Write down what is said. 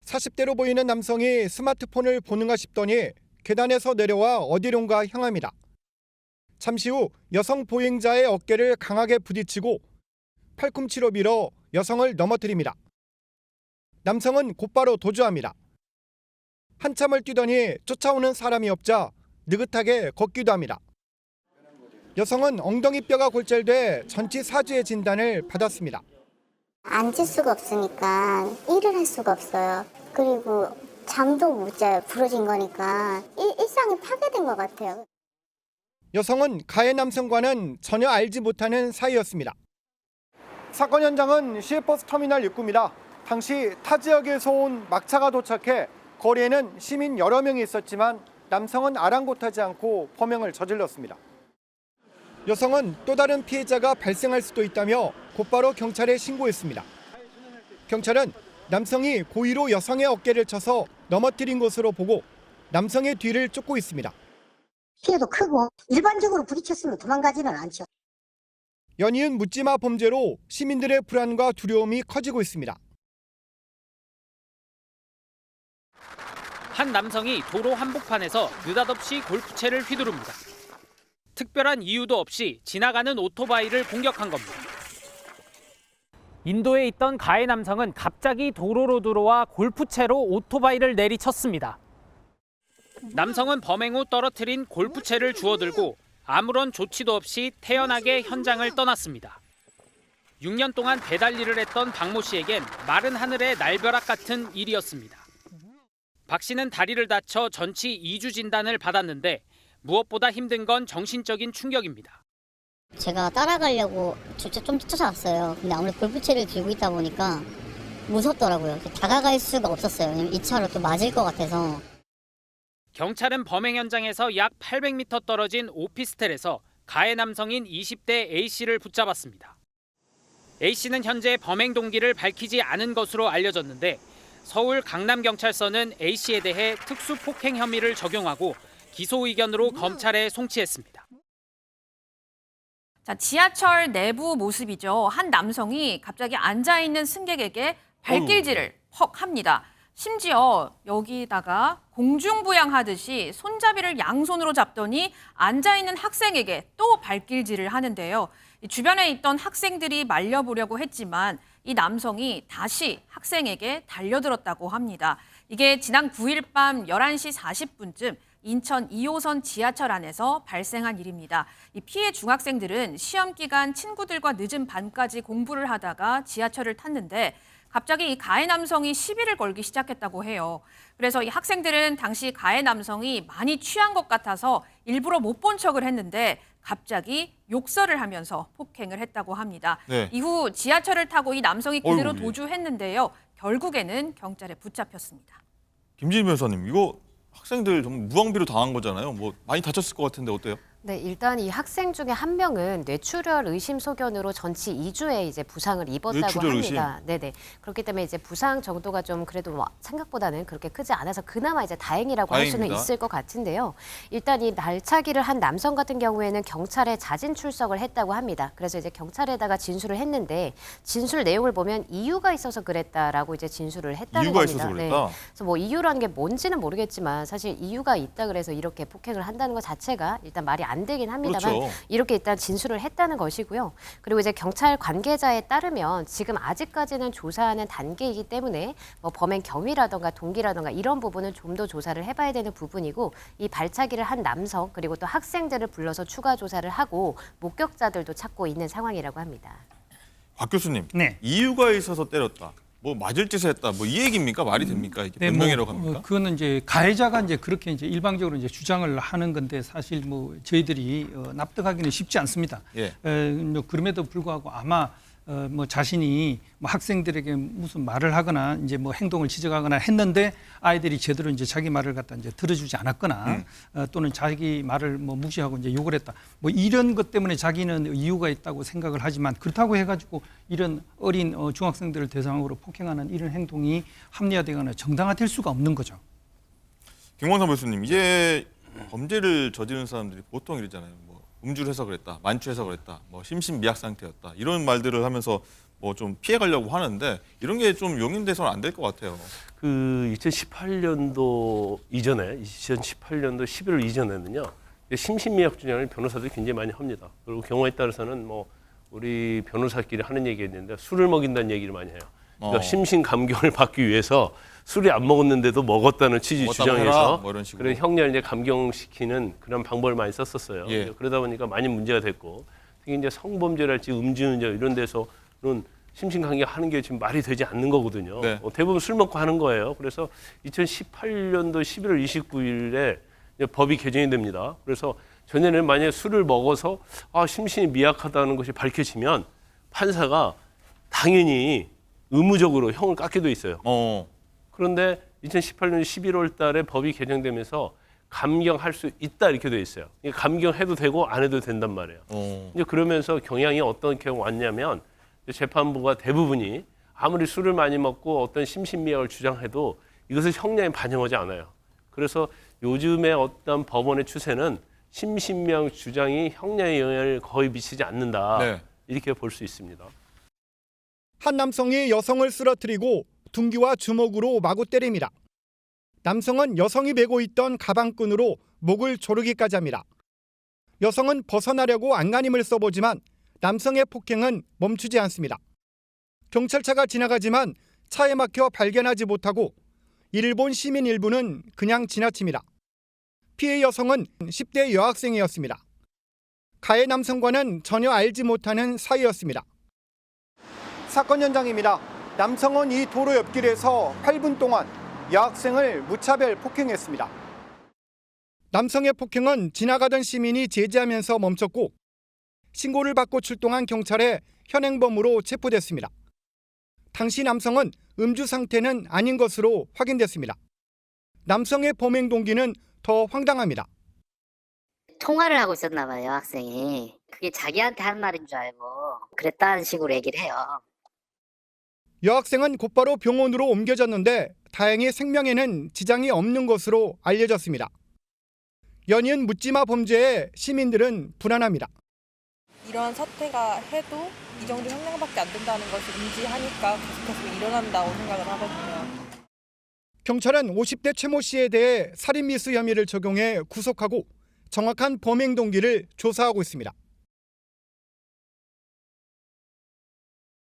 40대로 보이는 남성이 스마트폰을 보는가 싶더니 계단에서 내려와 어디론가 향합니다. 잠시 후 여성 보행자의 어깨를 강하게 부딪히고 팔꿈치로 밀어 여성을 넘어뜨립니다. 남성은 곧바로 도주합니다. 한참을 뛰더니 쫓아오는 사람이 없자 느긋하게 걷기도 합니다. 여성은 엉덩이 뼈가 골절돼 전치 4주의 진단을 받았습니다. 앉을 수가 없으니까 일을 할 수가 없어요. 그리고 잠도 못 자요. 부러진 거니까 일상이 파괴된 것 같아요. 여성은 가해 남성과는 전혀 알지 못하는 사이였습니다. 사건 현장은 시외버스 터미널 입구입니다. 당시 타 지역에서 온 막차가 도착해 거리에는 시민 여러 명이 있었지만 남성은 아랑곳하지 않고 범행을 저질렀습니다. 여성은 또 다른 피해자가 발생할 수도 있다며 곧바로 경찰에 신고했습니다. 경찰은 남성이 고의로 여성의 어깨를 쳐서 넘어뜨린 것으로 보고 남성의 뒤를 쫓고 있습니다. 피해도 크고 일반적으로 부딪혔으면 도망가지는 않죠. 연이은 묻지마 범죄로 시민들의 불안과 두려움이 커지고 있습니다. 한 남성이 도로 한복판에서 느닷없이 골프채를 휘두릅니다. 특별한 이유도 없이 지나가는 오토바이를 공격한 겁니다. 인도에 있던 가해 남성은 갑자기 도로로 들어와 골프채로 오토바이를 내리쳤습니다. 남성은 범행 후 떨어뜨린 골프채를 주워들고 아무런 조치도 없이 태연하게 현장을 떠났습니다. 6년 동안 배달 일을 했던 박모 씨에겐 마른 하늘의 날벼락 같은 일이었습니다. 박 씨는 다리를 다쳐 전치 2주 진단을 받았는데 무엇보다 힘든 건 정신적인 충격입니다. 제가 따라가려고 좀 쫓아왔어요. 근데 아무래도 골프채를 들고 있다 보니까 무섭더라고요. 다가갈 수가 없었어요. 왜냐면 이 차로 또 맞을 것 같아서. 경찰은 범행 현장에서 약 800m 떨어진 오피스텔에서 가해 남성인 20대 A씨를 붙잡았습니다. A씨는 현재 범행 동기를 밝히지 않은 것으로 알려졌는데 서울 강남경찰서는 A씨에 대해 특수폭행 혐의를 적용하고 기소 의견으로 검찰에 송치했습니다. 자, 지하철 내부 모습이죠. 한 남성이 갑자기 앉아있는 승객에게 발길질을 퍽 합니다. 심지어 여기다가 공중부양하듯이 손잡이를 양손으로 잡더니 앉아있는 학생에게 또 발길질을 하는데요. 주변에 있던 학생들이 말려보려고 했지만 이 남성이 다시 학생에게 달려들었다고 합니다. 이게 지난 9일 밤 11시 40분쯤 인천 2호선 지하철 안에서 발생한 일입니다. 이 피해 중학생들은 시험 기간 친구들과 늦은 밤까지 공부를 하다가 지하철을 탔는데 갑자기 이 가해 남성이 시비를 걸기 시작했다고 해요. 그래서 이 학생들은 당시 가해 남성이 많이 취한 것 같아서 일부러 못 본 척을 했는데 갑자기 욕설을 하면서 폭행을 했다고 합니다. 네. 이후 지하철을 타고 이 남성이 그대로 어이구, 예. 도주했는데요. 결국에는 경찰에 붙잡혔습니다. 김진희 변호사님, 이거 학생들 좀 무방비로 당한 거잖아요. 뭐 많이 다쳤을 것 같은데 어때요? 네, 일단 이 학생 중에 한 명은 뇌출혈 의심 소견으로 전치 2주의 이제 부상을 입었다고 뇌출혈 합니다. 네네. 그렇기 때문에 이제 부상 정도가 좀 그래도 뭐 생각보다는 그렇게 크지 않아서 그나마 이제 다행이라고 할 수는 다행입니다. 있을 것 같은데요. 일단 이 날차기를 한 남성 같은 경우에는 경찰에 자진 출석을 했다고 합니다. 그래서 이제 경찰에다가 진술을 했는데 진술 내용을 보면 이유가 있어서 그랬다라고 이제 진술을 했다는 이유가 겁니다. 있어서 그랬다? 그래서 뭐 이유라는 게 뭔지는 모르겠지만 사실 이유가 있다 그래서 이렇게 폭행을 한다는 것 자체가 일단 말이 안 되긴 합니다만 그렇죠. 이렇게 일단 진술을 했다는 것이고요. 그리고 이제 경찰 관계자에 따르면 지금 아직까지는 조사하는 단계이기 때문에 뭐 범행 경위라던가 동기라던가 이런 부분은 좀 더 조사를 해봐야 되는 부분이고 이 발차기를 한 남성 그리고 또 학생들을 불러서 추가 조사를 하고 목격자들도 찾고 있는 상황이라고 합니다. 박 교수님, 네. 이유가 있어서 때렸다. 뭐 맞을 짓을 했다. 뭐 이 얘기입니까? 말이 됩니까? 이게 변명이라고 합니까? 그거는 이제 가해자가 이제 그렇게 이제 일방적으로 이제 주장을 하는 건데 사실 뭐 저희들이 납득하기는 쉽지 않습니다. 예. 뭐 그럼에도 불구하고 아마 뭐 자신이 뭐 학생들에게 무슨 말을 하거나 이제 뭐 행동을 지적하거나 했는데 아이들이 제대로 이제 자기 말을 갖다 이제 들어주지 않았거나 또는 자기 말을 뭐 무시하고 이제 욕을 했다. 뭐 이런 것 때문에 자기는 이유가 있다고 생각을 하지만 그렇다고 해가지고 이런 어린 중학생들을 대상으로 폭행하는 이런 행동이 합리화되거나 정당화될 수가 없는 거죠. 김광삼 교수님, 이제 범죄를 저지른 사람들이 보통 이러잖아요. 뭐 음주를 해서 그랬다, 만취해서 그랬다, 뭐 심신미약 상태였다 이런 말들을 하면서 뭐 좀 피해가려고 하는데 이런 게 좀 용인돼서는 안 될 것 같아요. 그 2018년도 이전에 2018년도 11월 이전에는요. 심신미약 주장을 변호사들이 굉장히 많이 합니다. 그리고 경우에 따라서는 뭐 우리 변호사끼리 하는 얘기가 있는데 술을 먹인다는 얘기를 많이 해요. 그러니까 심신 감경을 받기 위해서 술이 안 먹었는데도 먹었다는 취지 먹었다고 주장해서 해라, 뭐 이런 식으로. 그런 형량을 이제 감경시키는 그런 방법을 많이 썼었어요. 예. 그러다 보니까 많이 문제가 됐고 특히 이제 성범죄랄지 음주운전 이런 데서는 심신 감경하는 게 지금 말이 되지 않는 거거든요. 네. 대부분 술 먹고 하는 거예요. 그래서 2018년도 11월 29일에 법이 개정이 됩니다. 그래서 전에는 만약에 술을 먹어서 심신이 미약하다는 것이 밝혀지면 판사가 당연히 의무적으로 형을 깎게 돼 있어요. 그런데 2018년 11월 달에 법이 개정되면서 감경할 수 있다 이렇게 돼 있어요. 감경해도 되고 안 해도 된단 말이에요. 이제 그러면서 경향이 어떻게 왔냐면 재판부가 대부분이 아무리 술을 많이 먹고 어떤 심신미약을 주장해도 이것을 형량에 반영하지 않아요. 그래서 요즘의 어떤 법원의 추세는 심신미약 주장이 형량에 영향을 거의 미치지 않는다. 네. 이렇게 볼 수 있습니다. 한 남성이 여성을 쓰러뜨리고 둔기와 주먹으로 마구 때립니다. 남성은 여성이 메고 있던 가방끈으로 목을 조르기까지 합니다. 여성은 벗어나려고 안간힘을 써보지만 남성의 폭행은 멈추지 않습니다. 경찰차가 지나가지만 차에 막혀 발견하지 못하고 이를 본 시민 일부는 그냥 지나칩니다. 피해 여성은 10대 여학생이었습니다. 가해 남성과는 전혀 알지 못하는 사이였습니다. 사건 현장입니다. 남성은 이 도로 옆길에서 8분 동안 여학생을 무차별 폭행했습니다. 남성의 폭행은 지나가던 시민이 제지하면서 멈췄고 신고를 받고 출동한 경찰에 현행범으로 체포됐습니다. 당시 남성은 음주 상태는 아닌 것으로 확인됐습니다. 남성의 범행 동기는 더 황당합니다. 통화를 하고 있었나 봐요, 학생이. 그게 자기한테 한 말인 줄 알고 그랬다는 식으로 얘기를 해요. 여학생은 곧바로 병원으로 옮겨졌는데 다행히 생명에는 지장이 없는 것으로 알려졌습니다. 연이은 묻지마 범죄에 시민들은 불안합니다. 이러한 사태가 해도 이 정도 형량밖에 안 된다는 것을 인지하니까 계속해서 일어난다고 생각을 하거든요. 경찰은 50대 최 모 씨에 대해 살인미수 혐의를 적용해 구속하고 정확한 범행 동기를 조사하고 있습니다.